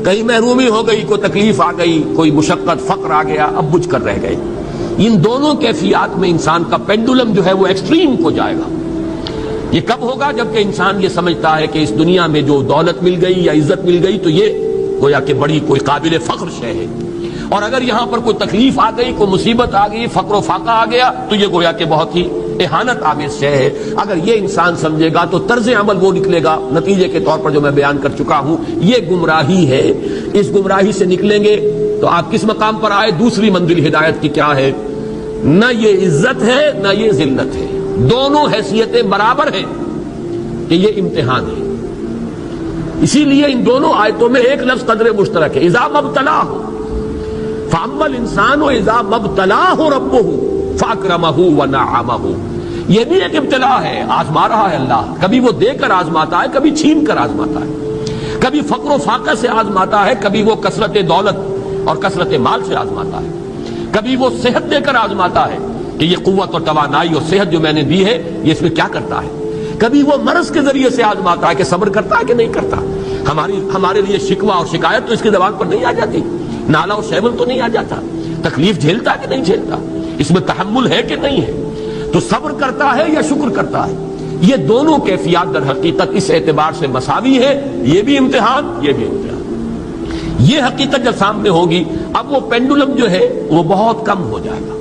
کہیں محرومی ہو گئی، کوئی تکلیف آ گئی، کوئی مشقت فقر آ گیا، اب بجھ کر رہ گئے۔ ان دونوں کیفیات میں انسان کا پینڈولم جو ہے وہ ایکسٹریم کو جائے گا۔ یہ کب ہوگا؟ جبکہ انسان یہ سمجھتا ہے کہ اس دنیا میں جو دولت مل گئی یا عزت مل گئی تو یہ گویا کہ بڑی کوئی قابل فخر شے ہے، اور اگر یہاں پر کوئی تکلیف آ گئی، کوئی مصیبت آ گئی، فقر و فاقہ آ گیا تو یہ گویا کہ بہت ہی اہانت آمیز شے ہے۔ اگر یہ انسان سمجھے گا تو طرز عمل وہ نکلے گا نتیجے کے طور پر جو میں بیان کر چکا ہوں، یہ گمراہی ہے۔ اس گمراہی سے نکلیں گے تو آپ کس مقام پر آئے؟ دوسری منزل ہدایت کی کیا ہے؟ نہ یہ عزت ہے نہ یہ ذلت ہے، دونوں حیثیتیں برابر ہیں کہ یہ امتحان ہے۔ اسی لیے ان دونوں آیتوں میں ایک لفظ قدر مشترک ہے، اذا مبتلاہ فاما الانسان اذا مبتلاہ ربہ فاکرمہ ونعمہ۔ یہ بھی ایک ابتلا ہے، آزما رہا ہے اللہ، کبھی وہ دے کر آزماتا ہے، کبھی چھین کر آزماتا ہے، کبھی فقر و فاقہ سے آزماتا ہے، کبھی وہ کثرت دولت اور کثرت مال سے آزماتا ہے، کبھی وہ صحت دے کر آزماتا ہے کہ یہ قوت اور توانائی اور صحت جو میں نے دی ہے یہ اس میں کیا کرتا ہے، کبھی وہ مرض کے ذریعے سے آزماتا ہے کہ صبر کرتا ہے کہ نہیں کرتا۔ ہمارے لیے شکوہ اور شکایت تو اس کی زبان پر نہیں آ جاتی، نالا اور شیون تو نہیں آ جاتا، تکلیف جھیلتا ہے کہ نہیں جھیلتا، اس میں تحمل ہے کہ نہیں ہے، تو صبر کرتا ہے یا شکر کرتا ہے۔ یہ دونوں کیفیات در حقیقت اس اعتبار سے مساوی ہے، یہ بھی امتحان، یہ بھی امتحان۔ یہ حقیقت جب سامنے ہوگی اب وہ پینڈولم جو ہے وہ بہت کم ہو جائے گا،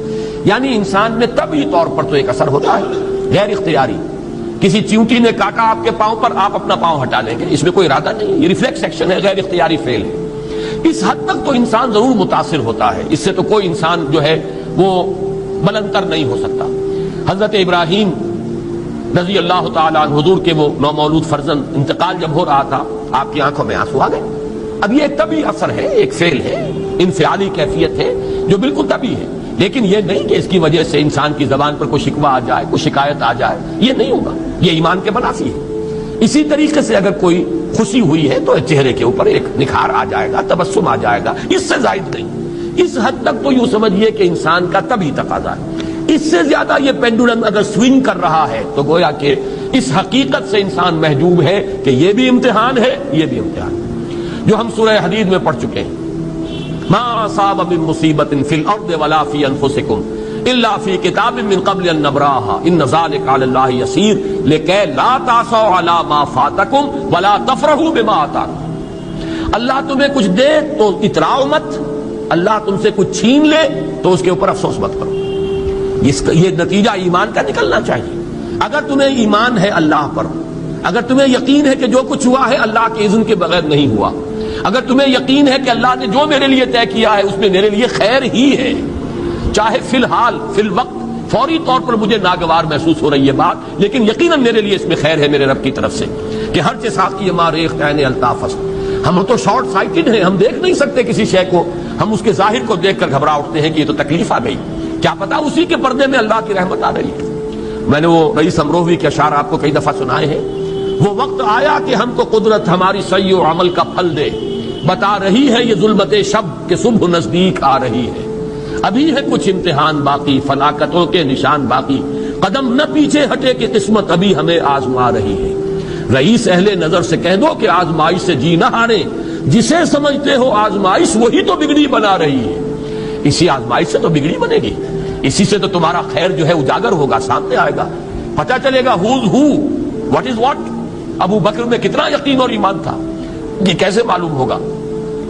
یعنی انسان میں طبعی طور پر تو ایک اثر ہوتا ہے غیر اختیاری، کسی چیونٹی نے کاٹا آپ کے پاؤں پر، آپ اپنا پاؤں ہٹا لیں گے، اس میں کوئی ارادہ نہیں، یہ ریفلیکس ایکشن ہے، غیر اختیاری فعل ہے۔ اس حد تک تو انسان ضرور متاثر ہوتا ہے، اس سے تو کوئی انسان جو ہے وہ بلندتر نہیں ہو سکتا۔ حضرت ابراہیم رضی اللہ تعالیٰ عنہ حضور کے وہ نومولود فرزند انتقال جب ہو رہا تھا، آپ کی آنکھوں میں آنسو آ گئے۔ اب یہ ایک طبعی اثر ہے، ایک فعل ہے، انفعالی کیفیت ہے جو بالکل طبعی ہے، لیکن یہ نہیں کہ اس کی وجہ سے انسان کی زبان پر کوئی شکوہ آ جائے، کوئی شکایت آ جائے، یہ نہیں ہوگا، یہ ایمان کے منافی ہے۔ اسی طریقے سے اگر کوئی خوشی ہوئی ہے تو چہرے کے اوپر ایک نکھار آ جائے گا، تبسم آ جائے گا، اس سے زائد نہیں۔ اس حد تک تو یوں سمجھیے کہ انسان کا طبعی تقاضا ہے۔ اس سے زیادہ یہ پینڈولم اگر سوئنگ کر رہا ہے تو گویا کہ اس حقیقت سے انسان محجوب ہے کہ یہ بھی امتحان ہے، یہ بھی امتحان ہے، جو ہم سورہ حدید میں پڑھ چکے ہیں۔ ما اصاب من مصیبت فی الارض ولا فی انفسکم الا فی کتاب من قبل ان نبراها ان ذلک علی اللہ یسیر لکی لا تعصوا علی ما فاتکم ولا تفرحوا بما آتاکم۔ اللہ تمہیں کچھ دے تو اتراؤ مت، اللہ تم سے کچھ چھین لے تو اس کے اوپر افسوس مت کرو۔ یہ نتیجہ ایمان کا نکلنا چاہیے۔ اگر تمہیں ایمان ہے اللہ پر، اگر تمہیں یقین ہے کہ جو کچھ ہوا ہے اللہ کے اذن کے بغیر نہیں ہوا، اگر تمہیں یقین ہے کہ اللہ نے جو میرے لیے طے کیا ہے اس میں میرے لیے خیر ہی ہے، چاہے فی الحال فی الوقت فوری طور پر مجھے ناگوار محسوس ہو رہی ہے بات، لیکن یقیناً میرے لیے اس میں خیر ہے میرے رب کی طرف سے، کہ ہر چیز ساتھ کی ماریخ عین الطاف است۔ ہم تو شارٹ سائٹڈ ہیں، ہم دیکھ نہیں سکتے کسی شے کو، ہم اس کے ظاہر کو دیکھ کر گھبرا اٹھتے ہیں کہ یہ تو تکلیف آ گئی، کیا پتا اسی کے پردے میں اللہ کی رحمت آ رہی ہے۔ میں نے وہ رئیس امروہوی کے اشعار آپ کو کئی دفعہ سنائے ہیں۔ وہ وقت آیا کہ ہم کو قدرت ہماری سعی و عمل کا پھل دے، بتا رہی ہے یہ ظلمت شب کہ صبح نزدیک آ رہی ہے، ابھی ہے کچھ امتحان باقی، فلاکتوں کے نشان باقی، قدم نہ پیچھے ہٹے کہ قسمت ابھی ہمیں آزما رہی ہے۔ رئیس اہل نظر سے کہہ دو کہ آزمائش سے جی نہ ہارے، جسے سمجھتے ہو آزمائش وہی تو بگڑی بنا رہی ہے۔ اسی آزمائش سے تو بگڑی بنے گی، اسی سے تو تمہارا خیر جو ہے اجاگر ہوگا، سامنے آئے گا، پتہ چلے گا who's who, what is what۔ ابو بکر میں کتنا یقین اور ایمان تھا، یہ کیسے معلوم ہوگا؟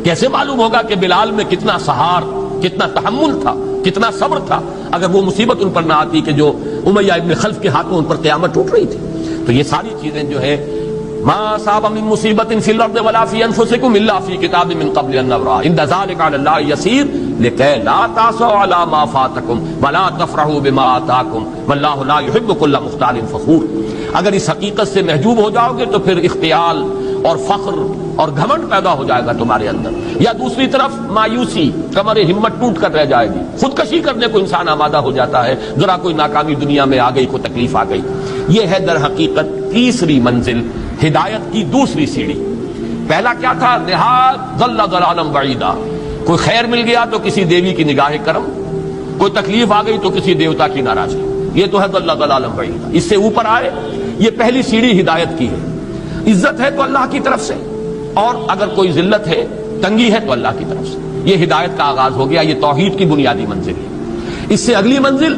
کیسے معلوم ہوگا کہ بلال میں کتنا سہار، کتنا تحمل تھا، کتنا صبر تھا، اگر وہ مصیبت ان پر نہ آتی کہ جو امیہ ابن خلف کے ہاتھوں ان پر قیامت ٹوٹ رہی تھی۔ تو یہ ساری چیزیں جو ہے ما اصاب من مصیبت فی الارض ولا فی انفسکم الا فی کتاب من قبل ان نبرأ ان ذلک علی اللہ یسیر لکی لا تعصوا علی ما فاتکم ولا تفرحوا بما آتاکم واللہ لا یحب کل مختال فخور۔ اگر اس حقیقت سے محجوب ہو جاؤ گے تو پھر اختیال اور فخر اور گھمنڈ پیدا ہو جائے گا تمہارے اندر، یا دوسری طرف مایوسی، کمر ہمت ٹوٹ کر رہ جائے گی، خودکشی کرنے کو انسان آمادہ ہو جاتا ہے، ذرا کوئی ناکامی دنیا میں آ گئی، کوئی تکلیف آ گئی۔ یہ ہے در حقیقت تیسری منزل، ہدایت کی دوسری سیڑھی۔ پہلا کیا تھا؟ نہاد ضل ضلالا بعیدا، کوئی خیر مل گیا تو کسی دیوی کی نگاہ کرم، کوئی تکلیف آ گئی تو کسی دیوتا کی ناراضگی، یہ تو ہے ضل ضلالا بعیدا۔ اس سے اوپر آئے، یہ پہلی سیڑھی ہدایت کی ہے۔ عزت ہے تو اللہ کی طرف سے، اور اگر کوئی ذلت ہے تنگی ہے تو اللہ کی طرف سے. یہ ہدایت کا آغاز ہو گیا. یہ توحید کی بنیادی منزل ہے. اس سے اگلی منزل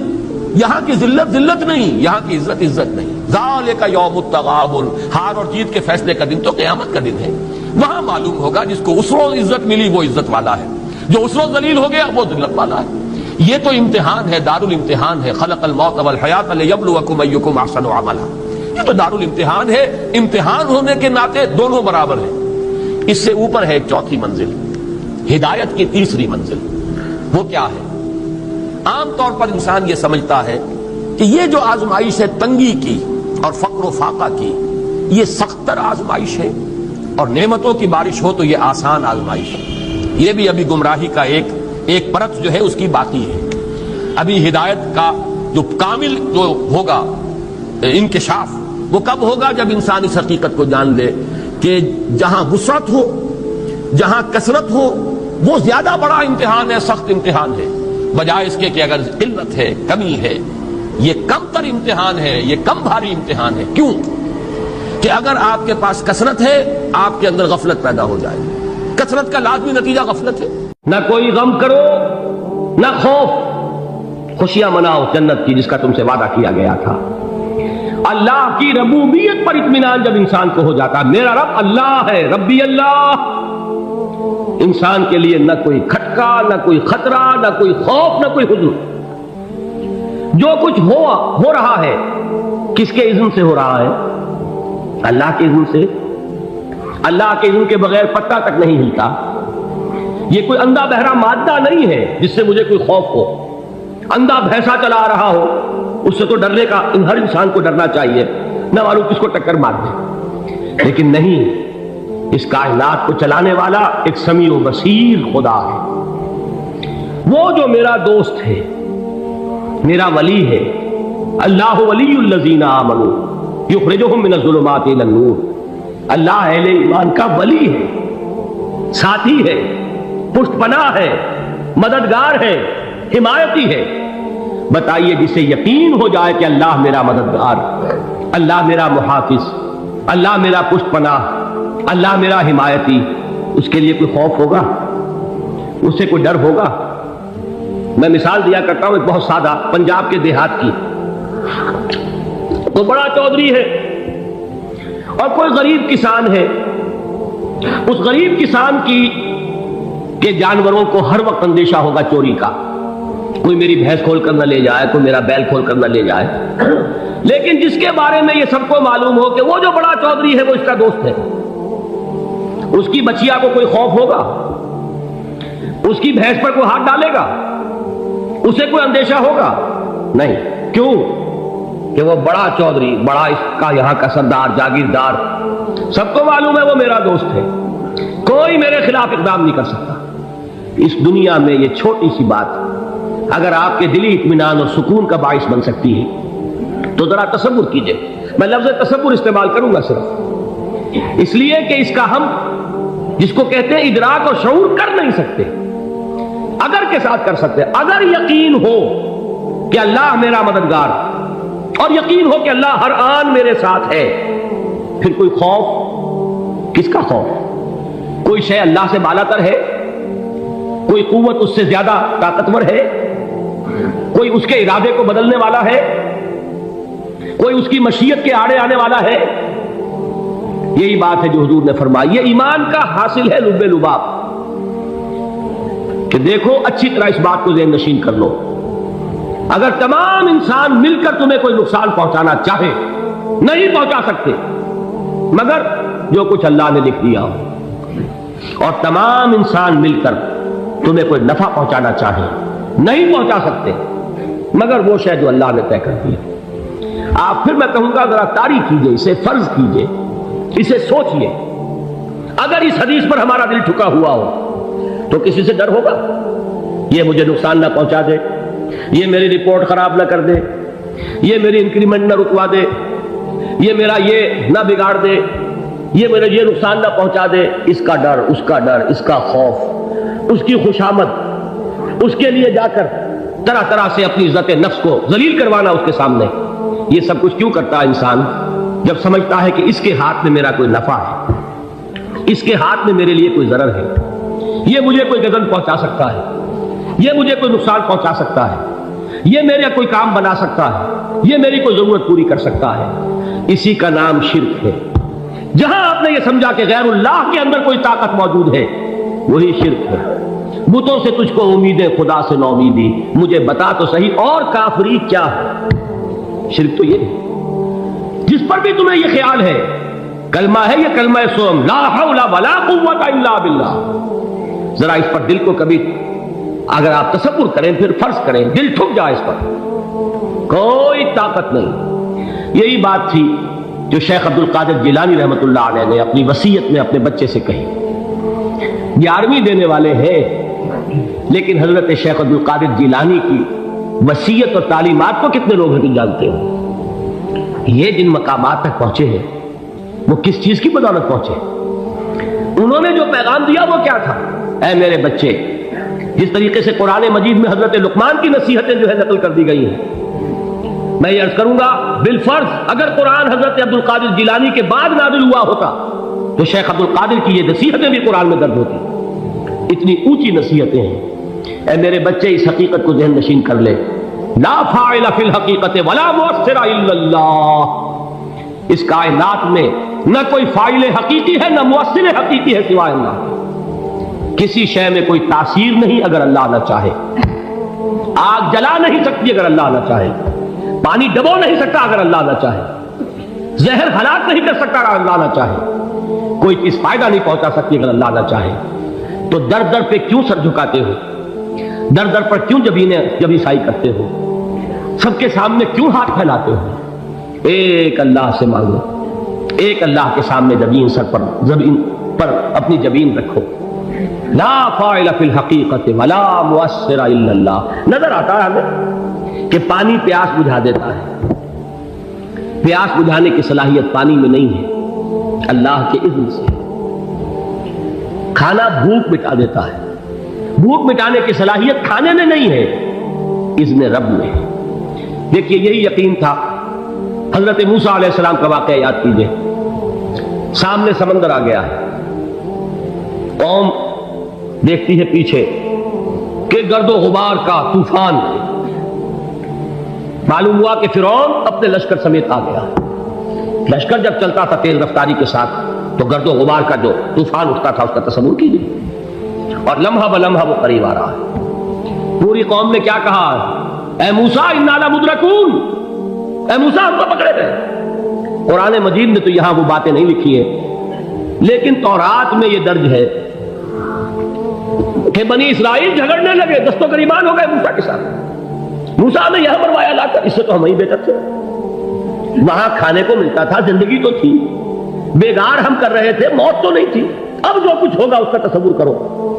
یہاں کی ذلت نہیں, یہاں کی عزت نہیں. ذالک یوم التغابن, ہار اور جیت کے فیصلے کا دن تو قیامت کا دن ہے. وہاں معلوم ہوگا جس کو اس روز عزت ملی وہ عزت والا ہے, جو اس روز ذلیل ہو گیا وہ ذلت والا ہے. یہ تو امتحان ہے, دارالامتحان ہے. خلق الموت والحیات لیبلوکم ایکم احسن عملا. یہ تو دارالامتحان ہے. امتحان ہونے کے ناطے دونوں برابر ہیں. اس سے اوپر ہے ایک چوتھی منزل, ہدایت کی تیسری منزل. وہ کیا ہے؟ عام طور پر انسان یہ سمجھتا ہے کہ یہ جو آزمائش ہے تنگی کی اور فقر و فاقہ کی, یہ سخت تر آزمائش ہے, اور نعمتوں کی بارش ہو تو یہ آسان آزمائش ہے. یہ بھی ابھی گمراہی کا ایک پرت جو ہے اس کی باقی ہے. ابھی ہدایت کا جو کامل جو ہوگا انکشاف وہ کب ہوگا؟ جب انسان اس حقیقت کو جان لے کہ جہاں وسعت ہو, جہاں کثرت ہو, وہ زیادہ بڑا امتحان ہے, سخت امتحان ہے, بجائے اس کے کہ اگر قلت ہے, کمی ہے, یہ کم تر امتحان ہے, یہ کم بھاری امتحان ہے. کیوں کہ اگر آپ کے پاس کثرت ہے آپ کے اندر غفلت پیدا ہو جائے گی. کثرت کا لازمی نتیجہ غفلت ہے. نہ کوئی غم کرو نہ خوف, خوشیاں مناؤ جنت کی جس کا تم سے وعدہ کیا گیا تھا. اللہ کی ربوبیت پر اطمینان جب انسان کو ہو جاتا, میرا رب اللہ ہے, ربی اللہ, انسان کے لیے نہ کوئی کھٹکا, نہ کوئی خطرہ, نہ کوئی خوف, نہ کوئی حزن. جو کچھ ہو رہا ہے کس کے اذن سے ہو رہا ہے؟ اللہ کے اذن سے. اللہ کے اذن کے بغیر پتا تک نہیں ہلتا. یہ کوئی اندھا بہرا مادہ نہیں ہے جس سے مجھے کوئی خوف ہو. اندھا بھینسا چلا رہا ہو اس سے تو ڈرنے کا ہر انسان کو ڈرنا چاہیے, نہ معلوم کس کو ٹکر مار دے. لیکن نہیں, اس کائنات کو چلانے والا ایک سمیع و بصیر خدا ہے. وہ جو میرا دوست ہے, میرا ولی ہے. اللہ ولی الذین آمنوا یخرجہم من الظلمات الی النور. اللہ اہل ایمان کا ولی ہے, ساتھی ہے, پشت پناہ ہے, مددگار ہے, حمایتی ہے. بتائیے جسے یقین ہو جائے کہ اللہ میرا مددگار, اللہ میرا محافظ, اللہ میرا پشت پناہ, اللہ میرا حمایتی, اس کے لیے کوئی خوف ہوگا؟ اس سے کوئی ڈر ہوگا؟ میں مثال دیا کرتا ہوں ایک بہت سادہ, پنجاب کے دیہات کی. تو بڑا چودھری ہے اور کوئی غریب کسان ہے. اس غریب کسان کی کہ جانوروں کو ہر وقت اندیشہ ہوگا چوری کا. کوئی میری بھینس کھول کر نہ لے جائے, کوئی میرا بیل کھول کر نہ لے جائے. لیکن جس کے بارے میں یہ سب کو معلوم ہو کہ وہ جو بڑا چودھری ہے وہ اس کا دوست ہے, اس کی بچیا کو کوئی خوف ہوگا؟ اس کی بھینس پر کوئی ہاتھ ڈالے گا؟ اسے کوئی اندیشہ ہوگا؟ نہیں. کیوں کہ وہ بڑا چودھری, بڑا اس کا یہاں کا سردار, جاگیردار, سب کو معلوم ہے وہ میرا دوست ہے, کوئی میرے خلاف اقدام نہیں کر سکتا. اس دنیا میں یہ چھوٹی سی بات اگر آپ کے دلی اطمینان اور سکون کا باعث بن سکتی ہے تو ذرا تصور کیجئے. میں لفظ تصور استعمال کروں گا صرف اس لیے کہ اس کا ہم جس کو کہتے ہیں ادراک اور شعور کر نہیں سکتے. اگر کے ساتھ کر سکتے, اگر یقین ہو کہ اللہ میرا مددگار اور یقین ہو کہ اللہ ہر آن میرے ساتھ ہے, پھر کوئی خوف کس کا خوف؟ کوئی شے اللہ سے بالا تر ہے؟ کوئی قوت اس سے زیادہ طاقتور ہے؟ کوئی اس کے ارادے کو بدلنے والا ہے؟ کوئی اس کی مشیت کے آڑے آنے والا ہے؟ یہی بات ہے جو حضور نے فرمائی. یہ ایمان کا حاصل ہے لب لباب کہ دیکھو اچھی طرح اس بات کو ذہن نشین کر لو. اگر تمام انسان مل کر تمہیں کوئی نقصان پہنچانا چاہے نہیں پہنچا سکتے مگر جو کچھ اللہ نے لکھ دیا ہو, اور تمام انسان مل کر تمہیں کوئی نفع پہنچانا چاہے نہیں پہنچا سکتے مگر وہ شے جو اللہ نے طے کر دی. آپ پھر میں کہوں گا ذرا طاری کیجئے, اسے فرض کیجئے, اسے سوچئے. اگر اس حدیث پر ہمارا دل ٹھکا ہوا ہو تو کسی سے ڈر ہوگا؟ یہ مجھے نقصان نہ پہنچا دے, یہ میری رپورٹ خراب نہ کر دے, یہ میری انکریمنٹ نہ رکوا دے, یہ میرا یہ نہ بگاڑ دے, یہ میرے یہ نقصان نہ پہنچا دے. اس کا ڈر, اس کا ڈر, اس کا خوف, اس کی خوشامد, اس کے لیے جا کر طرح طرح سے اپنی عزت نفس کو ذلیل کروانا اس کے سامنے. یہ سب کچھ کیوں کرتا ہے انسان؟ جب سمجھتا ہے کہ اس کے ہاتھ میں میرا کوئی نفع ہے, اس کے ہاتھ میں میرے لیے کوئی ضرر ہے, یہ مجھے کوئی غضب پہنچا سکتا ہے، یہ مجھے کوئی نقصان پہنچا سکتا ہے، یہ میرا کوئی کام بنا سکتا ہے، یہ میری کوئی ضرورت پوری کر سکتا ہے، اسی کا نام شرک ہے۔ جہاں آپ نے یہ سمجھا کہ غیر اللہ کے اندر کوئی طاقت موجود ہے، وہی شرک ہے۔ بتوں سے تجھ کو امیدیں، خدا سے نو امیدی، مجھے بتا تو صحیح اور کافری کیا ہے؟ شرک تو یہ ہے۔ جس پر بھی تمہیں یہ خیال ہے کلمہ ہے، یہ کلمہ سوم، لا حول ولا قوت الا باللہ، ذرا اس پر دل کو کبھی اگر آپ تصور کریں، پھر فرض کریں، دل ٹھک جائے اس پر، کوئی طاقت نہیں۔ یہی بات تھی جو شیخ عبد القادر جیلانی رحمۃ اللہ علیہ نے اپنی وصیت میں اپنے بچے سے کہی۔ 11ویں دینے والے ہیں، لیکن حضرت شیخ عبد القادر جیلانی کی وصیت اور تعلیمات کو کتنے لوگ ہیں تم جانتے ہو؟ یہ جن مقامات تک پہنچے ہیں وہ کس چیز کی بدولت پہنچے؟ انہوں نے جو پیغام دیا وہ کیا تھا؟ اے میرے بچے، جس طریقے سے قرآن مجید میں حضرت لقمان کی نصیحتیں جو ہے نقل کر دی گئی ہیں، میں یہ عرض کروں گا بالفرض اگر قرآن حضرت عبد القادر جیلانی کے بعد نازل ہوا ہوتا تو شیخ عبد القادر کی یہ نصیحتیں بھی قرآن میں درج ہوتی۔ اتنی اونچی نصیحتیں ہیں۔ اے میرے بچے، اس حقیقت کو ذہن نشین کر لے، لا فاعل فی الحقیقت ولا مؤثر الا اللہ، اس کائنات میں نہ کوئی فاعل حقیقی ہے نہ مؤثر حقیقی ہے سوائے اللہ۔ کسی شے میں کوئی تاثیر نہیں اگر اللہ نہ چاہے، آگ جلا نہیں سکتی اگر اللہ نہ چاہے، پانی ڈبو نہیں سکتا اگر اللہ نہ چاہے، زہر ہلاک نہیں کر سکتا اگر اللہ نہ چاہے، کوئی چیز فائدہ نہیں پہنچا سکتی اگر اللہ نہ چاہے۔ تو در در پہ کیوں سر جھکاتے ہو؟ در در پر کیوں جبیں سائی کرتے ہو؟ سب کے سامنے کیوں ہاتھ پھیلاتے ہو؟ ایک اللہ سے مانگو، ایک اللہ کے سامنے زمین پر اپنی جبین رکھو۔ لا فاعل فی الحقیقت ولا مؤثر الا اللہ۔ نظر آتا ہے ہمیں کہ پانی پیاس بجھا دیتا ہے، پیاس بجھانے کی صلاحیت پانی میں نہیں ہے، اللہ کے اذن سے۔ کھانا بھوک مٹا دیتا ہے، بھوک مٹانے کی صلاحیت کھانے میں نہیں ہے، اذن رب میں ہے۔ دیکھیے یہی یقین تھا حضرت موسیٰ علیہ السلام کا واقعہ یاد کیجئے۔ سامنے سمندر آ گیا ہے، قوم دیکھتی ہے پیچھے کہ گرد و غبار کا طوفان، معلوم ہوا کہ فرعون اپنے لشکر سمیت آ گیا۔ لشکر جب چلتا تھا تیز رفتاری کے ساتھ تو گرد و غبار کا جو طوفان اٹھتا تھا اس کا تصور کیجیے، اور لمحہ بلمحہ وہ قریب آ رہا ہے۔ پوری قوم نے کیا کہا؟ اے موسیٰ انا لمدرکون، اے موسیٰ ہم کو پکڑے گئے۔ قرآن مجید میں تو یہاں وہ باتیں نہیں لکھی ہیں، لیکن تورات میں یہ درج ہے کہ بنی اسرائیل جھگڑنے لگے، دست و گریبان ہو گئے موسیٰ کے ساتھ۔ موسیٰ نے یہاں مروایا لا کر، اس سے تو ہم ہی بہتر تھے، وہاں کھانے کو ملتا تھا، زندگی تو تھی، بیگار ہم کر رہے تھے، موت تو نہیں تھی۔ اب جو کچھ ہوگا اس کا تصور کرو،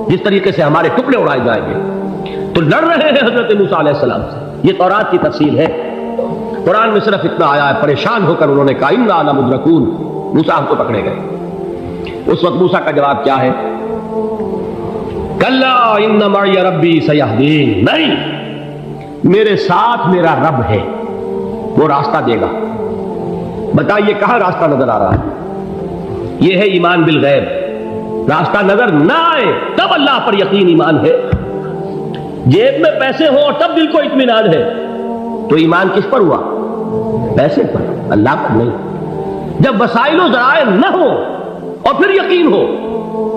جس طریقے سے ہمارے ٹکڑے اڑائے جائیں گے۔ تو لڑ رہے ہیں حضرت موسیٰ علیہ السلام سے، یہ تورات کی تفصیل ہے۔ قرآن میں صرف اتنا آیا ہے، پریشان ہو کر انہوں نے کہا انا لمدرکون، موسیٰ ہم کو پکڑے گئے۔ اس وقت موسیٰ کا جواب کیا ہے؟ کلا ان معی ربی سیہدین، نہیں، میرے ساتھ میرا رب ہے، وہ راستہ دے گا۔ بتائیے کہاں راستہ نظر آ رہا ہے؟ یہ ہے ایمان بالغیب۔ راستہ نظر نہ آئے تب اللہ پر یقین ایمان ہے، جیب میں پیسے ہوں اور تب دل کو اطمینان ہے تو ایمان کس پر ہوا؟ پیسے پر، اللہ پر نہیں۔ جب وسائل و ذرائع نہ ہو اور پھر یقین ہو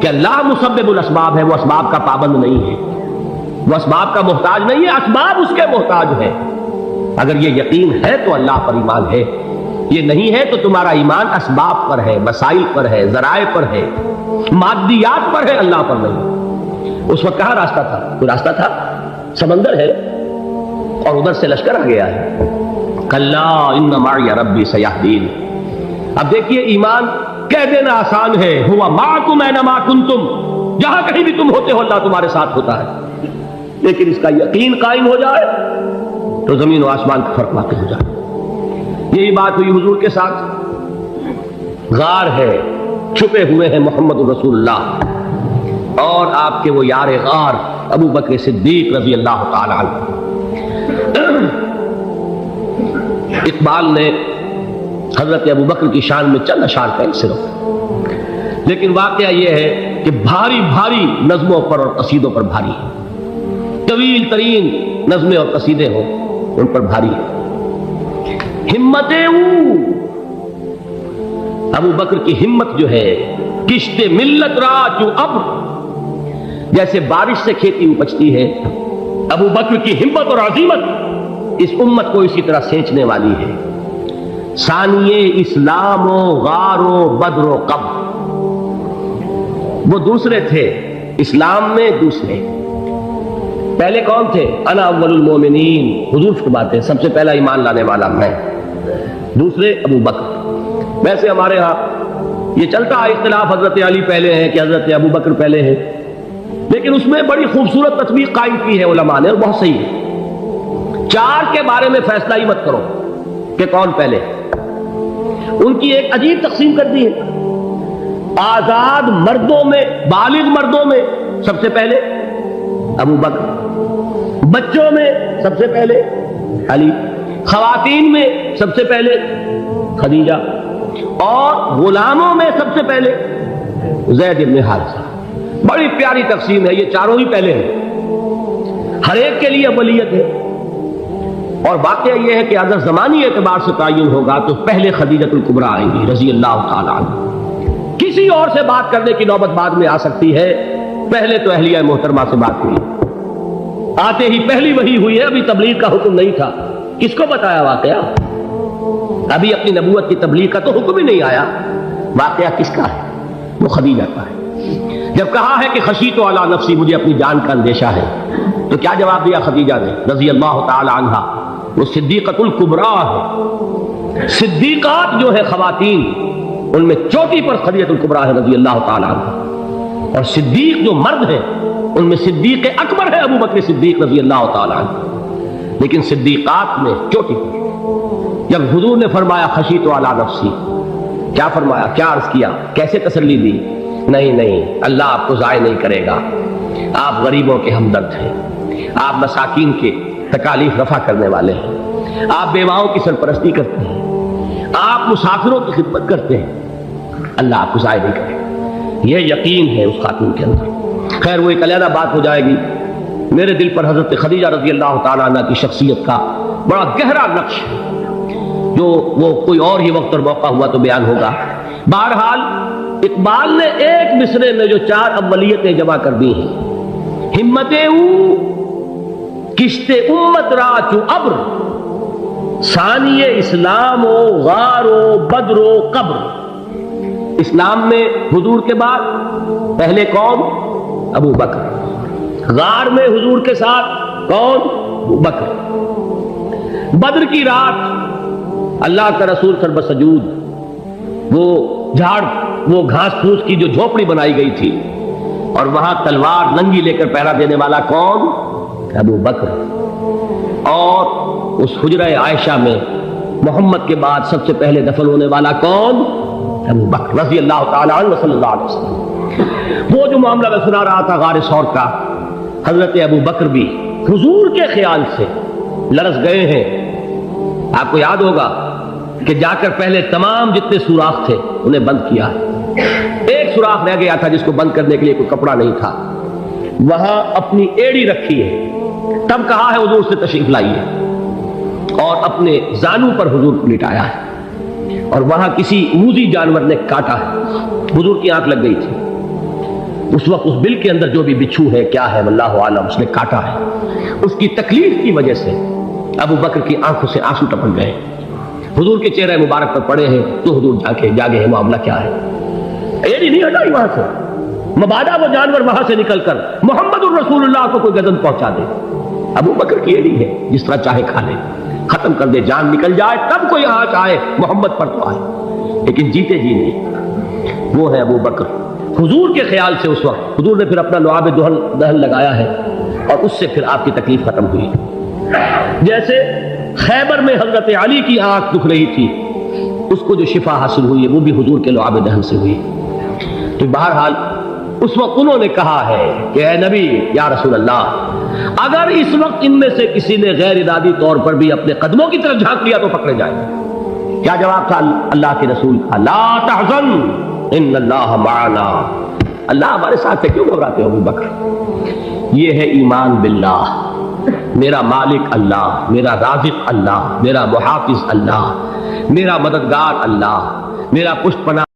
کہ اللہ مسبب الاسباب ہے، وہ اسباب کا پابند نہیں ہے، وہ اسباب کا محتاج نہیں ہے، اسباب اس کے محتاج ہے۔ اگر یہ یقین ہے تو اللہ پر ایمان ہے، یہ نہیں ہے تو تمہارا ایمان اسباب پر ہے، وسائل پر ہے، ذرائع پر ہے، مادیات پر ہے، اللہ پر نہیں۔ اس وقت کہاں راستہ تھا؟ کوئی راستہ تھا؟ سمندر ہے اور ادھر سے لشکر آ گیا ہے۔ کلا ان معی ربی سیہدین۔ اب دیکھیے ایمان کہہ دینا آسان ہے، ہوا معکم اینما کنتم، جہاں کہیں بھی تم ہوتے ہو اللہ تمہارے ساتھ ہوتا ہے، لیکن اس کا یقین قائم ہو جائے تو زمین و آسمان کا فرق واقع ہو جائے۔ یہی بات ہوئی حضور کے ساتھ۔ غار ہے، چھپے ہوئے ہیں محمد رسول اللہ اور آپ کے وہ یار غار ابو بکر صدیق رضی اللہ تعالی عنہ۔ اقبال نے حضرت ابو بکر کی شان میں چند اشعار کہیں صرف، لیکن واقعہ یہ ہے کہ کہ بھاری بھاری نظموں پر اور قصیدوں پر بھاری ہے، طویل ترین نظمیں اور قصیدے ہوں ان پر بھاری ہے۔ ہمت ابو بکر کی ہمت جو ہے، کشت ملت را جو ابر، جیسے بارش سے کھیتی اپجتی ہے، ابو بکر کی ہمت اور عزیمت اس امت کو اسی طرح سینچنے والی ہے۔ ثانیے اسلام و غار و بدر و قبر، وہ دوسرے تھے اسلام میں، دوسرے پہلے کون تھے؟ انا اول المومنین، حضور فرماتے ہیں سب سے پہلا ایمان لانے والا میں، دوسرے ابو بکر۔ ویسے ہمارے ہاں یہ چلتا ہے اختلاف، حضرت علی پہلے ہیں کہ حضرت ابو بکر پہلے ہیں، لیکن اس میں بڑی خوبصورت تطبیق قائم کی ہے علماء نے، اور بہت صحیح ہے۔ چار کے بارے میں فیصلہ ہی مت کرو کہ کون پہلے، ان کی ایک عجیب تقسیم کر دی ہے۔ آزاد مردوں میں، بالغ مردوں میں سب سے پہلے ابو بکر، بچوں میں سب سے پہلے علی، خواتین میں سب سے پہلے خدیجہ، اور غلاموں میں سب سے پہلے زید بن حارثہ۔ بڑی پیاری تقسیم ہے، یہ چاروں ہی پہلے ہیں، ہر ایک کے لیے اولیت ہے۔ اور واقعہ یہ ہے کہ اگر زمانی اعتبار سے تعین ہوگا تو پہلے خدیجۃ الکبریٰ آئیں گی رضی اللہ تعالی عنہ، کسی اور سے بات کرنے کی نوبت بعد میں آ سکتی ہے، پہلے تو اہلیہ محترمہ سے بات ہوئی، آتے ہی پہلی وحی ہوئی ہے، ابھی تبلیغ کا حکم نہیں تھا، کس کو بتایا واقعہ؟ ابھی اپنی نبوت کی تبلیغ کا تو حکم ہی نہیں آیا، واقعہ کس کا ہے؟ وہ خدیجہ کا ہے۔ جب کہا ہے کہ خشیت علی نفسی، مجھے اپنی جان کا اندیشہ ہے، تو کیا جواب دیا خدیجہ نے رضی اللہ تعالی عنہا؟ وہ صدیقۃ الکبریٰ ہے، صدیقات جو ہے خواتین ان میں چوٹی پر خدیجۃ الکبریٰ ہے رضی اللہ تعالی عنہ، اور صدیق جو مرد ہیں ان میں صدیق اکبر ہے ابو بکر صدیق رضی اللہ تعالی عنہ، لیکن صدیقات میں چوٹی پر۔ جب حضور نے فرمایا خشیت علی نفسی، کیا فرمایا، کیا عرض کیا، کیسے تسلی دی؟ نہیں نہیں، اللہ آپ کو ضائع نہیں کرے گا، آپ غریبوں کے ہمدرد ہیں، آپ مساکین کے تکالیف رفع کرنے والے ہیں، آپ بیواؤں کی سرپرستی کرتے ہیں، آپ مسافروں کی خدمت کرتے ہیں، اللہ آپ کو ضائع نہیں کرے گا۔ یہ یقین ہے اس خاتون کے اندر۔ خیر وہ ایک علیحدہ بات ہو جائے گی، میرے دل پر حضرت خدیجہ رضی اللہ تعالیٰ عنہ کی شخصیت کا بڑا گہرا نقش ہے، جو وہ کوئی اور ہی وقت اور موقع ہوا تو بیان ہوگا۔ بہرحال اقبال نے ایک مصرے میں جو چار اولیتیں جمع کر دی ہیں، ہمتیں کشت امت را چو ابر، ثانی اسلام و غار و بدر و قبر۔ اسلام میں حضور کے بعد پہلے کون؟ ابو بکر۔ غار میں حضور کے ساتھ کون؟ ابو بکر۔ بدر کی رات اللہ کا رسول سر بسجود، وہ جھاڑ، وہ گھاس پھوس کی جو جھوپڑی بنائی گئی تھی، اور وہاں تلوار ننگی لے کر پہرا دینے والا کون؟ ابو بکر۔ اور اس حجرہ عائشہ میں محمد کے بعد سب سے پہلے دفن ہونے والا کون؟ ابو بکر رضی اللہ تعالی عنہ صلی اللہ علیہ وسلم۔ وہ جو معاملہ میں سنا رہا تھا غار ثور کا، حضرت ابو بکر بھی حضور کے خیال سے لرز گئے ہیں۔ آپ کو یاد ہوگا کہ جا کر پہلے تمام جتنے سوراخ تھے انہیں بند کیا ہے، ایک سوراخ رہ گیا تھا جس کو بند کرنے کے لیے کوئی کپڑا نہیں تھا، وہاں اپنی ایڑی رکھی ہے، تب کہا ہے حضور سے تشریف لائیے، اور اپنے زانو پر حضور کو لٹایا ہے، اور وہاں کسی موذی جانور نے کاٹا ہے، حضور کی آنکھ لگ گئی تھی، اس وقت اس بل کے اندر جو بھی بچھو ہے کیا ہے واللہ عالم، اس نے کاٹا ہے، اس کی تکلیف کی وجہ سے ابو بکر کی آنکھوں سے آنسو ٹپک گئے، حضور کے چہرے مبارک پر پڑے ہیں، تو حضور جاگے ہیں، معاملہ کیا ہے؟ ایڑی نہیں ہٹائی وہاں سے، مبادا وہ جانور وہاں سے نکل کر محمد الرسول اللہ کو کوئی گردن پہنچا دے، ابو بکر کی ایڑی ہے، جس طرح چاہے کھا لے، ختم کر دے، جان نکل جائے تب کوئی آنچ آئے، محمد پر تو آئے، لیکن جیتے جی نہیں۔ وہ ہے ابو بکر حضور کے خیال سے۔ اس وقت حضور نے پھر اپنا لعاب دہن لگایا ہے، اور اس سے پھر آپ کی تکلیف ختم ہوئی۔ جیسے خیبر میں حضرت علی کی آنکھ دکھ رہی تھی، اس کو جو شفا حاصل ہوئی ہے وہ بھی حضور کے لعاب دہن سے ہوئی۔ تو بہرحال اس وقت انہوں نے کہا ہے کہ اے نبی یا رسول اللہ، اگر اس وقت ان میں سے کسی نے غیر ارادی طور پر بھی اپنے قدموں کی طرف جھانک لیا تو پکڑے جائے۔ کیا جواب تھا اللہ کے رسول کا؟ لا تحزن ان اللہ معنا، اللہ ہمارے ساتھ ہے، کیوں گھبراتے ہو ابو بکر؟ یہ ہے ایمان باللہ، میرا مالک اللہ، میرا رازق اللہ، میرا محافظ اللہ، میرا مددگار اللہ، میرا پشت پناہ